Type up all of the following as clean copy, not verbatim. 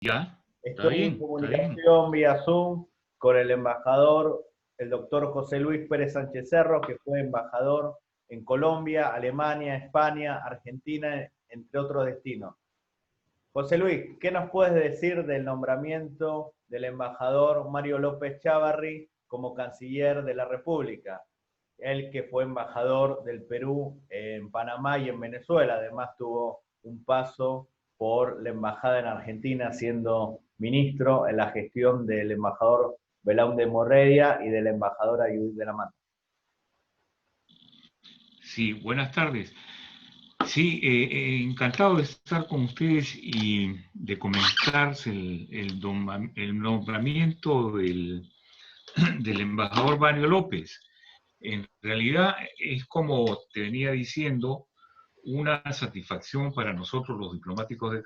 Ya, está Estoy en bien, está bien. comunicación vía Zoom con el embajador, el doctor José Luis Pérez Sánchez Cerro, que fue embajador en Colombia, Alemania, España, Argentina, entre otros destinos. José Luis, ¿qué nos puedes decir del nombramiento del embajador Mario López Chávarri como canciller de la República? Él que fue embajador del Perú en Panamá y en Venezuela, además tuvo un paso por la embajada en Argentina siendo ministro en la gestión del embajador Belaúnde Morredia y del embajador Judith de la Mata. Sí, buenas tardes. Sí, encantado de estar con ustedes y de comentarse el nombramiento del embajador Mario López. En realidad es como te venía diciendo, una satisfacción para nosotros los diplomáticos de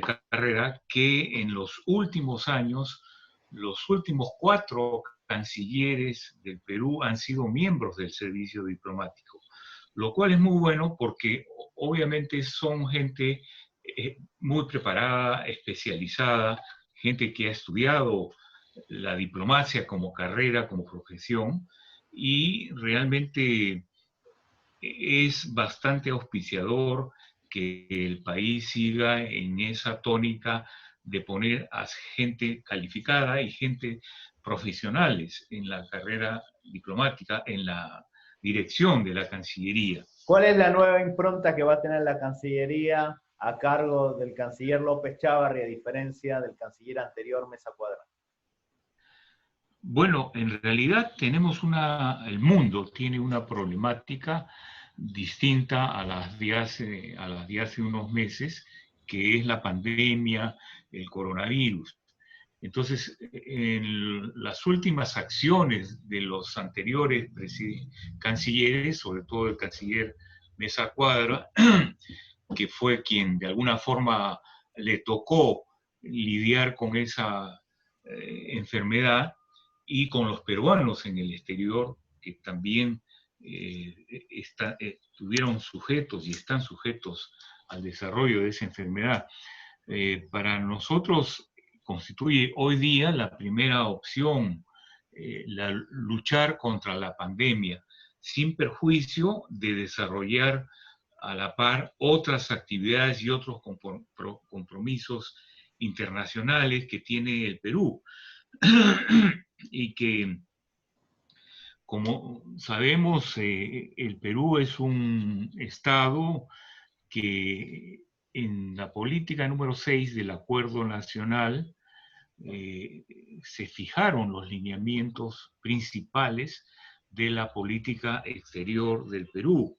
carrera que en los últimos años, los últimos 4 cancilleres del Perú han sido miembros del servicio diplomático, lo cual es muy bueno porque obviamente son gente muy preparada, especializada, gente que ha estudiado la diplomacia como carrera, como profesión, y realmente es bastante auspiciador que el país siga en esa tónica de poner a gente calificada y gente profesionales en la carrera diplomática, en la dirección de la Cancillería. ¿Cuál es la nueva impronta que va a tener la Cancillería a cargo del canciller López Chávarri, a diferencia del canciller anterior, Mesa Cuadra? Bueno, en realidad el mundo tiene una problemática distinta a las de hace unos meses, que es la pandemia, el coronavirus. Entonces, en las últimas acciones de los anteriores cancilleres, sobre todo el canciller Mesa Cuadra, que fue quien de alguna forma le tocó lidiar con esa enfermedad, y con los peruanos en el exterior, que también estuvieron sujetos y están sujetos al desarrollo de esa enfermedad. Para nosotros constituye hoy día la primera opción, luchar contra la pandemia, sin perjuicio de desarrollar a la par otras actividades y otros compromisos internacionales que tiene el Perú. Y que, como sabemos, el Perú es un estado que en la política número 6 del Acuerdo Nacional eh, se fijaron los lineamientos principales de la política exterior del Perú.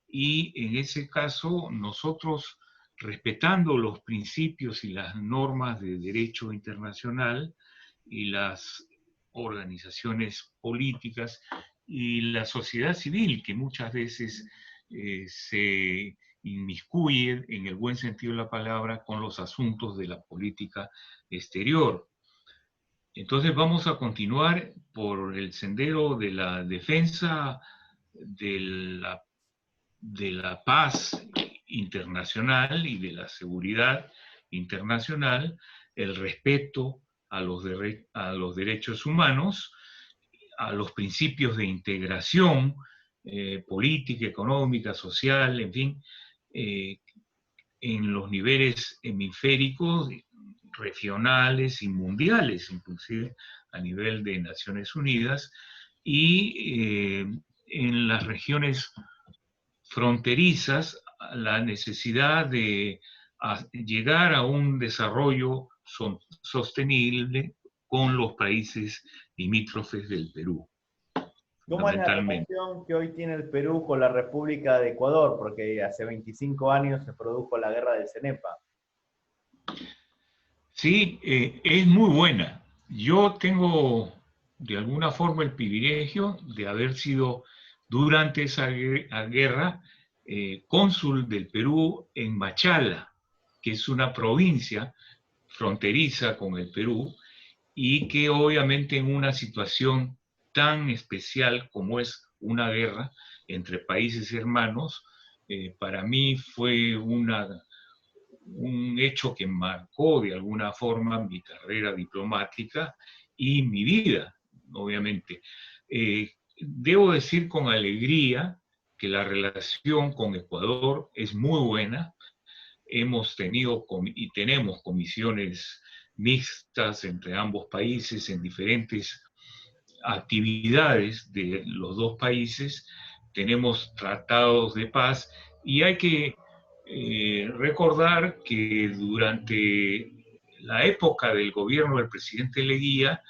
Y en ese caso, nosotros, respetando los principios y las normas de derecho internacional y las organizaciones políticas y la sociedad civil, que muchas veces se inmiscuye, en el buen sentido de la palabra, con los asuntos de la política exterior. Entonces vamos a continuar por el sendero de la defensa de la, de la paz internacional y de la seguridad internacional, el respeto a los derechos humanos, a los principios de integración política, económica, social, en fin, eh, en los niveles hemisféricos, regionales y mundiales, inclusive a nivel de Naciones Unidas, y en las regiones fronterizas, la necesidad de llegar a un desarrollo sostenible con los países limítrofes del Perú, ¿Cómo es la fundamentalmente. relación que hoy tiene el Perú con la República de Ecuador? Porque hace 25 años se produjo la guerra del CENEPA. Sí, es muy buena. Yo tengo de alguna forma el privilegio de haber sido durante esa guerra cónsul del Perú en Machala, que es una provincia fronteriza con el Perú y que obviamente en una situación tan especial como es una guerra entre países hermanos, para mí fue un hecho que marcó de alguna forma mi carrera diplomática y mi vida, obviamente. Debo decir con alegría que la relación con Ecuador es muy buena. Hemos tenido y tenemos comisiones mixtas entre ambos países en diferentes actividades de los dos países, tenemos tratados de paz y hay que recordar que durante la época del gobierno del presidente Leguía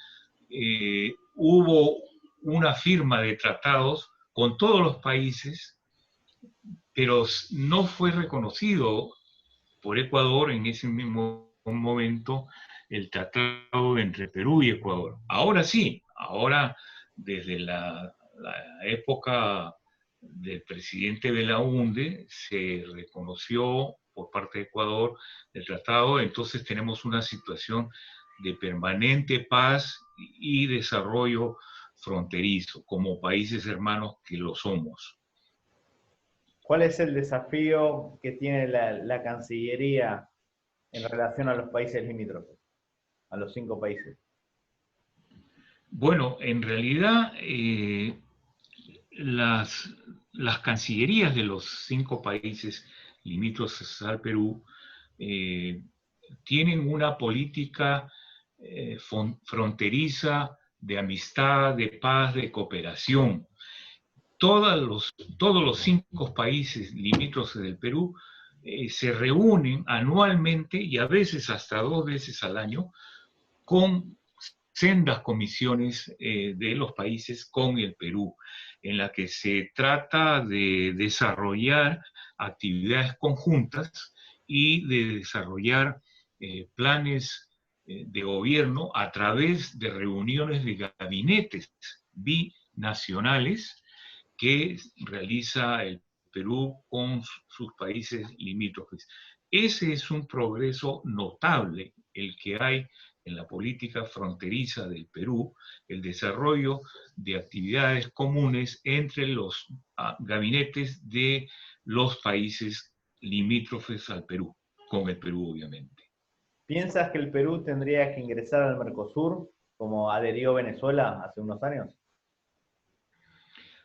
hubo una firma de tratados con todos los países, pero no fue reconocido por Ecuador en ese mismo momento el tratado entre Perú y Ecuador. Ahora sí, ahora desde la época del presidente Belaúnde se reconoció por parte de Ecuador el tratado, entonces tenemos una situación de permanente paz y desarrollo fronterizo como países hermanos que lo somos. ¿Cuál es el desafío que tiene la Cancillería en relación a los países limítrofes, a los 5 países? Bueno, en realidad las, las cancillerías de los 5 países limítrofes al Perú eh, tienen una política fronteriza de amistad, de paz, de cooperación. Todos los 5 países limítrofes del Perú se reúnen anualmente y a veces hasta 2 veces al año con sendas comisiones de los países con el Perú, en la que se trata de desarrollar actividades conjuntas y de desarrollar planes de gobierno a través de reuniones de gabinetes binacionales que realiza el Perú con sus países limítrofes. Ese es un progreso notable el que hay en la política fronteriza del Perú, el desarrollo de actividades comunes entre los gabinetes de los países limítrofes al Perú, con el Perú obviamente. ¿Piensas que el Perú tendría que ingresar al Mercosur como adherió Venezuela hace unos años?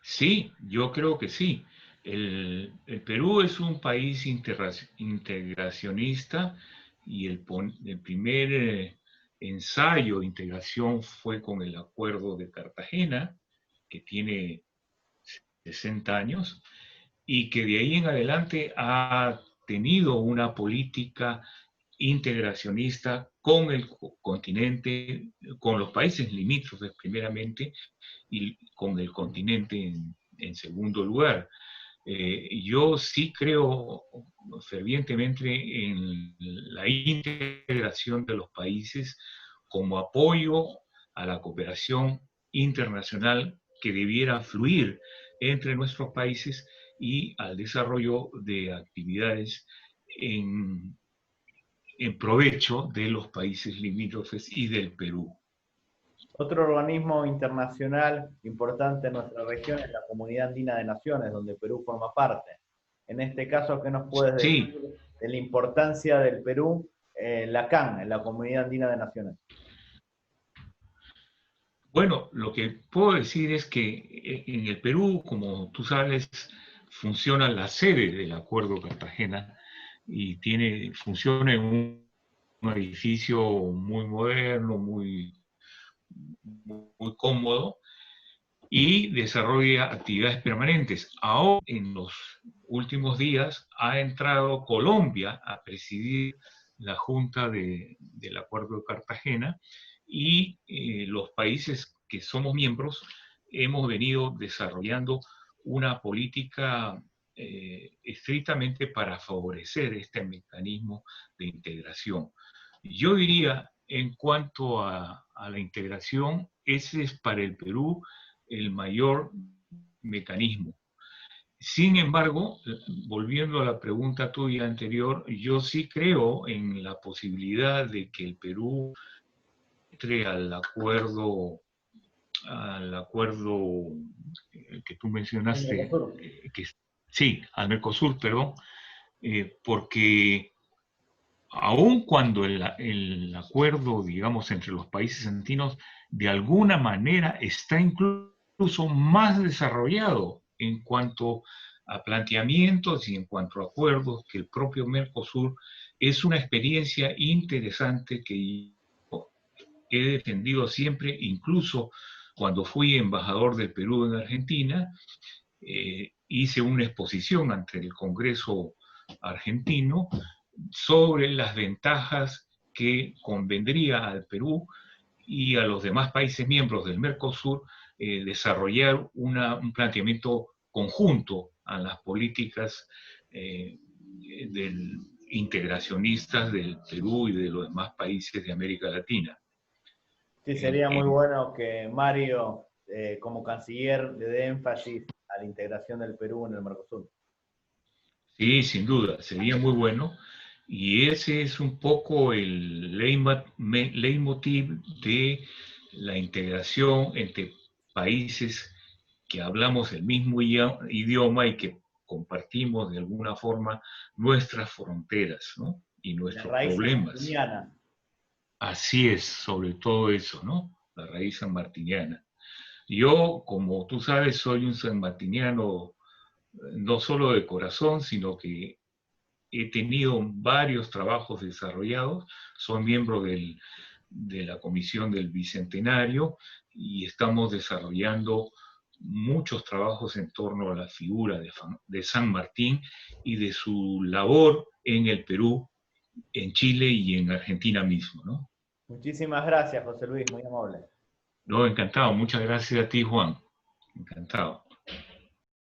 Sí, yo creo que sí. El Perú es un país integracionista y el primer ensayo de integración fue con el Acuerdo de Cartagena, que tiene 60 años, y que de ahí en adelante ha tenido una política integracionista con el continente, con los países limítrofes primeramente, y con el continente en segundo lugar. Yo sí creo fervientemente en la integración de los países como apoyo a la cooperación internacional que debiera fluir entre nuestros países y al desarrollo de actividades en provecho de los países limítrofes y del Perú. Otro organismo internacional importante en nuestra región es la Comunidad Andina de Naciones, donde Perú forma parte. En este caso, ¿qué nos puedes Sí, decir de la importancia del Perú en la CAN, en la Comunidad Andina de Naciones? bueno, lo que puedo decir es que en el Perú, como tú sabes, funciona la sede del Acuerdo Cartagena y funciona en un edificio muy moderno, muy cómodo y desarrolla actividades permanentes. Ahora, en los últimos días, ha entrado Colombia a presidir la Junta del Acuerdo de Cartagena y los países que somos miembros hemos venido desarrollando una política estrictamente para favorecer este mecanismo de integración. Yo diría, en cuanto a la integración, ese es para el Perú el mayor mecanismo. Sin embargo, volviendo a la pregunta tuya anterior, yo sí creo en la posibilidad de que el Perú entre al acuerdo que tú El mencionaste, Mercosur. sí, al Mercosur, perdón, porque aun cuando el acuerdo, digamos, entre los países andinos de alguna manera está incluso más desarrollado en cuanto a planteamientos y en cuanto a acuerdos que el propio Mercosur, es una experiencia interesante que he defendido siempre, incluso cuando fui embajador del Perú en Argentina, hice una exposición ante el Congreso argentino sobre las ventajas que convendría al Perú y a los demás países miembros del Mercosur desarrollar un planteamiento conjunto a las políticas integracionistas del Perú y de los demás países de América Latina. Sí, sería muy bueno que Mario, como canciller, le dé énfasis a la integración del Perú en el Mercosur. Sí, sin duda, sería muy bueno. Y ese es un poco el leitmotiv de la integración entre países que hablamos el mismo idioma y que compartimos de alguna forma nuestras fronteras, ¿no? Y La nuestros raíz problemas. sanmartiniana. Así es, sobre todo eso, ¿no? La raíz sanmartiniana. Yo, como tú sabes, soy un sanmartiniano no solo de corazón, sino que he tenido varios trabajos desarrollados, soy miembro de la Comisión del Bicentenario y estamos desarrollando muchos trabajos en torno a la figura de San Martín y de su labor en el Perú, en Chile y en Argentina mismo, ¿no? Muchísimas gracias, José Luis, muy amable. No, encantado. Muchas gracias a ti, Juan. Encantado.